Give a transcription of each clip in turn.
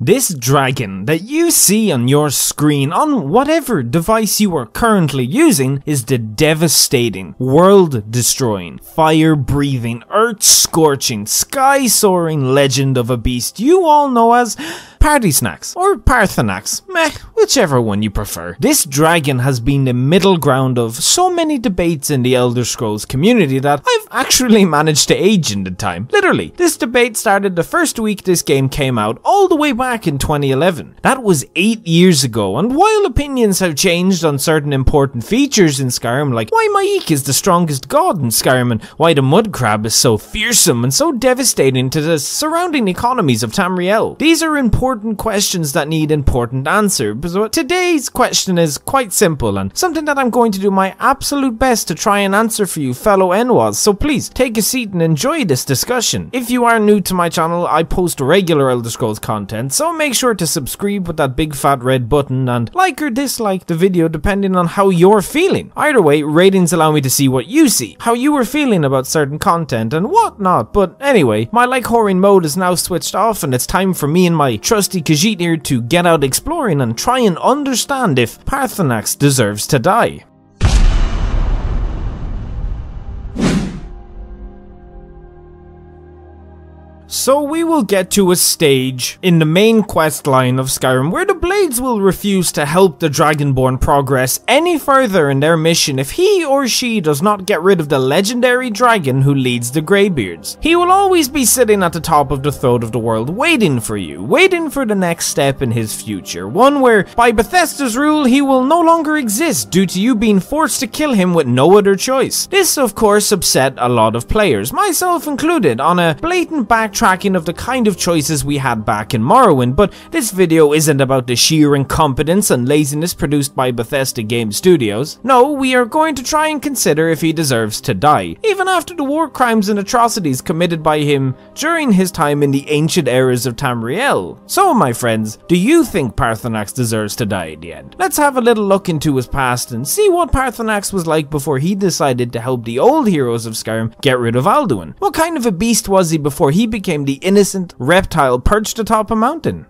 This dragon that you see on your screen on whatever device you are currently using is the devastating, world-destroying, fire-breathing, earth-scorching, sky-soaring legend of a beast you all know as Paarthurnax or Paarthurnax, whichever one you prefer. This dragon has been the middle ground of so many debates in the Elder Scrolls community that I've actually managed to age in the time. Literally, this debate started the first week this game came out all the way back in 2011. That was 8 years ago, and while opinions have changed on certain important features in Skyrim, like why Maik is the strongest god in Skyrim and why the mud crab is so fearsome and so devastating to the surrounding economies of Tamriel, these are important questions that need important answers. But today's question is quite simple and something that I'm going to do my absolute best to try and answer for you fellow Enwas, so please take a seat and enjoy this discussion. If you are new to my channel, I post regular Elder Scrolls content, so make sure to subscribe with that big fat red button and like or dislike the video depending on how you're feeling. Either way, ratings allow me to see what you see, how you were feeling about certain content and whatnot. But anyway, my like whoring mode is now switched off and it's time for me and my trusty Khajiit here to get out exploring and try and understand if Paarthurnax deserves to die. So we will get to a stage in the main quest line of Skyrim where the Blades will refuse to help the Dragonborn progress any further in their mission if he or she does not get rid of the legendary dragon who leads the Greybeards. He will always be sitting at the top of the throat of the world waiting for you, waiting for the next step in his future, one where by Bethesda's rule he will no longer exist due to you being forced to kill him with no other choice. This of course upset a lot of players, myself included, on a blatant backtracking of the kind of choices we had back in Morrowind, but this video isn't about the sheer incompetence and laziness produced by Bethesda Game Studios. No, we are going to try and consider if he deserves to die, even after the war crimes and atrocities committed by him during his time in the ancient eras of Tamriel. So my friends, do you think Paarthurnax deserves to die at the end? Let's have a little look into his past and see what Paarthurnax was like before he decided to help the old heroes of Skyrim get rid of Alduin. What kind of a beast was he before he became the innocent reptile perched atop a mountain?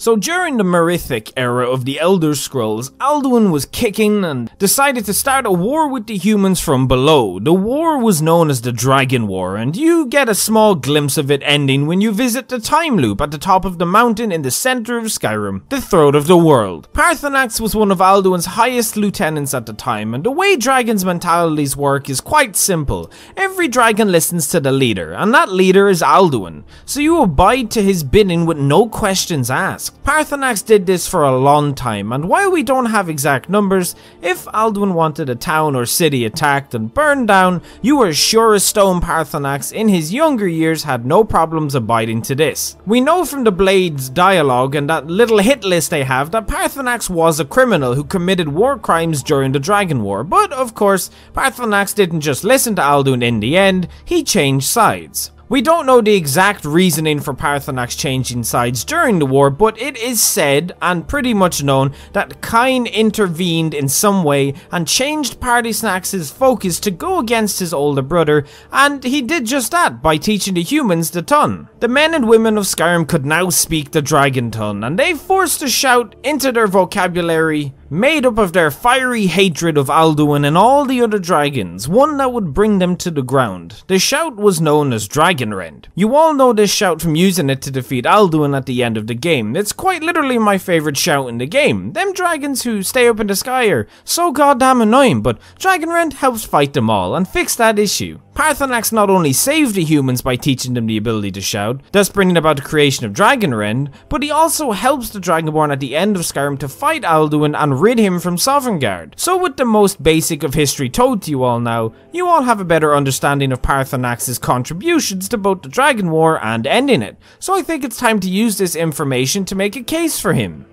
So during the Merithic era of the Elder Scrolls, Alduin was kicking and decided to start a war with the humans from below. The war was known as the Dragon War, and you get a small glimpse of it ending when you visit the time loop at the top of the mountain in the center of Skyrim, the throat of the world. Paarthurnax was one of Alduin's highest lieutenants at the time, and the way dragons' mentalities work is quite simple. Every dragon listens to the leader, and that leader is Alduin, so you abide to his bidding with no questions asked. Paarthurnax did this for a long time, and while we don't have exact numbers, if Alduin wanted a town or city attacked and burned down, you were sure as stone Paarthurnax in his younger years had no problems abiding to this. We know from the Blades dialogue and that little hit list they have that Paarthurnax was a criminal who committed war crimes during the Dragon War, but of course Paarthurnax didn't just listen to Alduin in the end, he changed sides. We don't know the exact reasoning for Paarthurnax changing sides during the war, but it is said, and pretty much known, that Kain intervened in some way and changed Paarthurnax's focus to go against his older brother, and he did just that by teaching the humans the tongue. The men and women of Skyrim could now speak the dragon tongue, and they forced a shout into their vocabulary made up of their fiery hatred of Alduin and all the other dragons, one that would bring them to the ground. The shout was known as Dragonrend. You all know this shout from using it to defeat Alduin at the end of the game. It's quite literally my favorite shout in the game. Them dragons who stay up in the sky are so goddamn annoying, but Dragonrend helps fight them all and fix that issue. Paarthurnax not only saved the humans by teaching them the ability to shout, thus bringing about the creation of Dragonrend, but he also helps the Dragonborn at the end of Skyrim to fight Alduin and rid him from Sovngarde. So with the most basic of history told to you all now, you all have a better understanding of Paarthurnax's contributions to both the Dragon War and ending it. So I think it's time to use this information to make a case for him.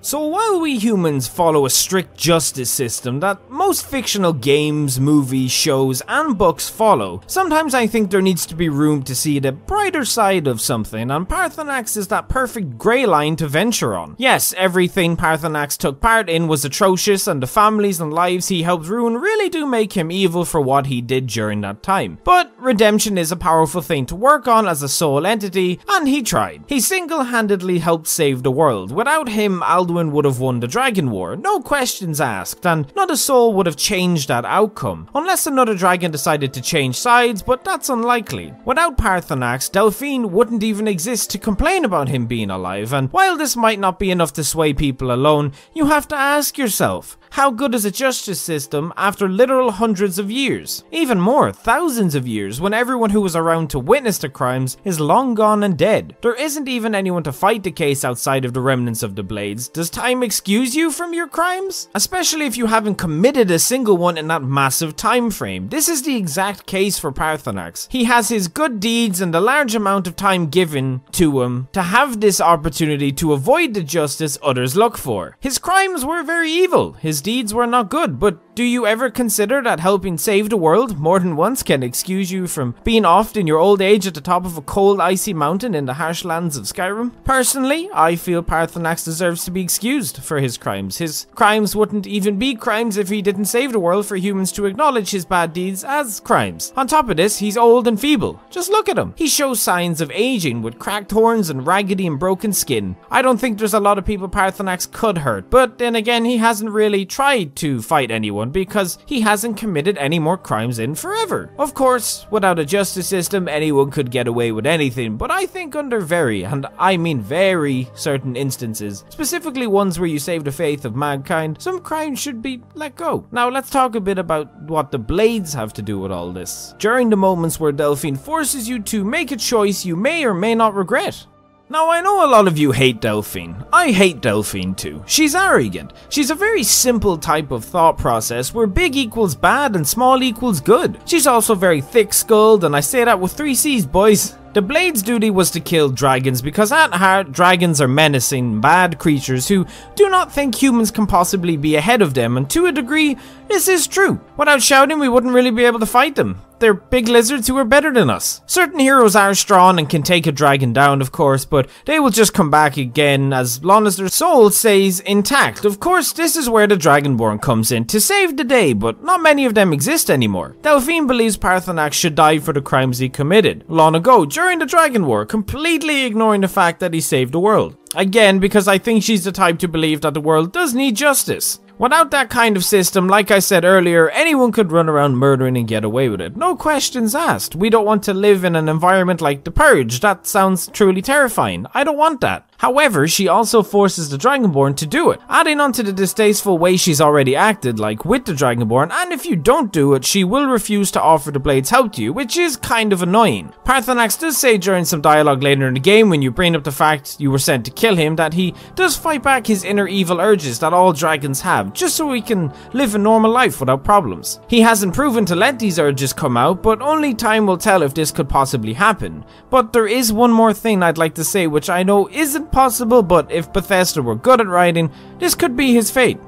So while we humans follow a strict justice system that most fictional games, movies, shows, and books follow, sometimes I think there needs to be room to see the brighter side of something, and Paarthurnax is that perfect grey line to venture on. Yes, everything Paarthurnax took part in was atrocious, and the families and lives he helped ruin really do make him evil for what he did during that time. But redemption is a powerful thing to work on as a sole entity, and he tried. He single-handedly helped save the world. Without him, Alduin would have won the Dragon War, no questions asked, and not a soul would have changed that outcome, unless another dragon decided to change sides, but that's unlikely. Without Paarthurnax, Delphine wouldn't even exist to complain about him being alive, and while this might not be enough to sway people alone, you have to ask yourself, how good is a justice system after literal hundreds of years? Even more, thousands of years, when everyone who was around to witness the crimes is long gone and dead. There isn't even anyone to fight the case outside of the remnants of the Blades. Does time excuse you from your crimes? Especially if you haven't committed a single one in that massive time frame. This is the exact case for Paarthurnax. He has his good deeds and the large amount of time given to him to have this opportunity to avoid the justice others look for. His crimes were very evil. His deeds were not good, but do you ever consider that helping save the world more than once can excuse you from being offed in your old age at the top of a cold, icy mountain in the harsh lands of Skyrim? Personally, I feel Paarthurnax deserves to be excused for his crimes. His crimes wouldn't even be crimes if he didn't save the world for humans to acknowledge his bad deeds as crimes. On top of this, he's old and feeble. Just look at him. He shows signs of aging with cracked horns and raggedy and broken skin. I don't think there's a lot of people Paarthurnax could hurt, but then again, he hasn't really tried to fight anyone because he hasn't committed any more crimes in forever. Of course, without a justice system, anyone could get away with anything, but I think under very, and I mean very, certain instances, specifically ones where you save the faith of mankind, some crimes should be let go. Now let's talk a bit about what the Blades have to do with all this. During the moments where Delphine forces you to make a choice you may or may not regret. Now, I know a lot of you hate Delphine. I hate Delphine too. She's arrogant. She's a very simple type of thought process where big equals bad and small equals good. She's also very thick-skulled, and I say that with 3 C's, boys. The Blade's duty was to kill dragons because at heart, dragons are menacing, bad creatures who do not think humans can possibly be ahead of them, and to a degree, this is true. Without shouting, we wouldn't really be able to fight them. They're big lizards who are better than us. Certain heroes are strong and can take a dragon down, of course, but they will just come back again as long as their soul stays intact. Of course, this is where the Dragonborn comes in to save the day, but not many of them exist anymore. Delphine believes Paarthurnax should die for the crimes he committed long ago during the Dragon War, completely ignoring the fact that he saved the world. Again, because I think she's the type to believe that the world does need justice. Without that kind of system, like I said earlier, anyone could run around murdering and get away with it. No questions asked. We don't want to live in an environment like the Purge. That sounds truly terrifying. I don't want that. However, she also forces the Dragonborn to do it, adding on to the distasteful way she's already acted, like with the Dragonborn, and if you don't do it, she will refuse to offer the Blades help to you, which is kind of annoying. Paarthurnax does say during some dialogue later in the game, when you bring up the fact you were sent to kill him, that he does fight back his inner evil urges that all dragons have, just so he can live a normal life without problems. He hasn't proven to let these urges come out, but only time will tell if this could possibly happen. But there is one more thing I'd like to say, which I know isn't possible, but if Bethesda were good at writing, this could be his fate.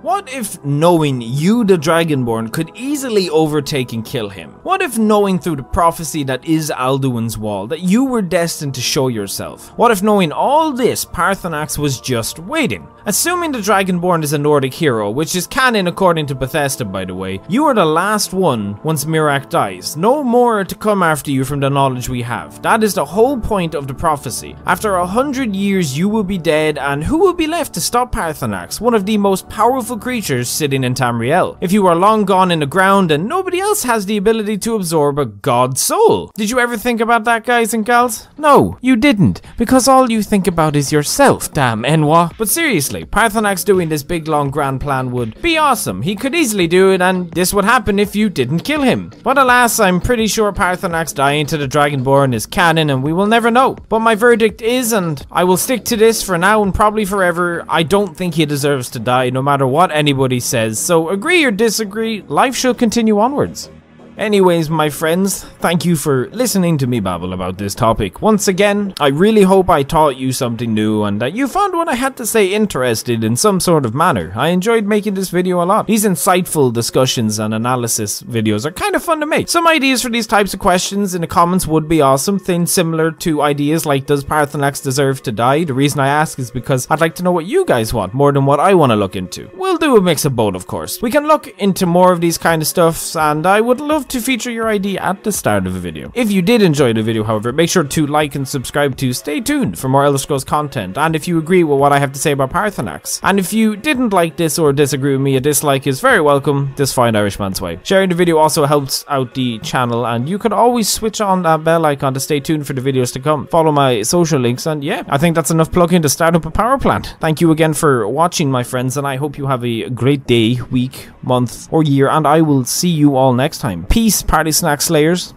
What if knowing you, the Dragonborn, could easily overtake and kill him? What if knowing through the prophecy that is Alduin's Wall that you were destined to show yourself? What if knowing all this, Paarthurnax was just waiting? Assuming the Dragonborn is a Nordic hero, which is canon according to Bethesda by the way, you are the last one once Miraak dies. No more to come after you from the knowledge we have. That is the whole point of the prophecy. After 100 years you will be dead, and who will be left to stop Paarthurnax, one of the most powerful creatures sitting in Tamriel? If you are long gone in the ground and nobody else has the ability to absorb a god's soul. Did you ever think about that, guys and gals? No, you didn't, because all you think about is yourself, damn Enwa. But seriously, Paarthurnax doing this big long grand plan would be awesome. He could easily do it, and this would happen if you didn't kill him. But alas, I'm pretty sure Paarthurnax dying to the Dragonborn is canon and we will never know. But my verdict is, and I will stick to this for now and probably forever, I don't think he deserves to die no matter what anybody says. So agree or disagree, life should continue onwards. Anyways, my friends, thank you for listening to me babble about this topic. Once again, I really hope I taught you something new and that you found what I had to say interested in some sort of manner. I enjoyed making this video a lot. These insightful discussions and analysis videos are kind of fun to make. Some ideas for these types of questions in the comments would be awesome. Things similar to ideas like, does Paarthurnax deserve to die? The reason I ask is because I'd like to know what you guys want more than what I want to look into. We'll do a mix of both, of course. We can look into more of these kind of stuffs, and I would love to feature your idea at the start of a video. If you did enjoy the video, however, make sure to like and subscribe to stay tuned for more Elder Scrolls content, and if you agree with what I have to say about Paarthurnax. And if you didn't like this or disagree with me, a dislike is very welcome. This fine Irishman's way. Sharing the video also helps out the channel, and you can always switch on that bell icon to stay tuned for the videos to come. Follow my social links, and yeah, I think that's enough plug-in to start up a power plant. Thank you again for watching, my friends, and I hope you have a great day, week, month, or year, and I will see you all next time. Peace, party snack slayers.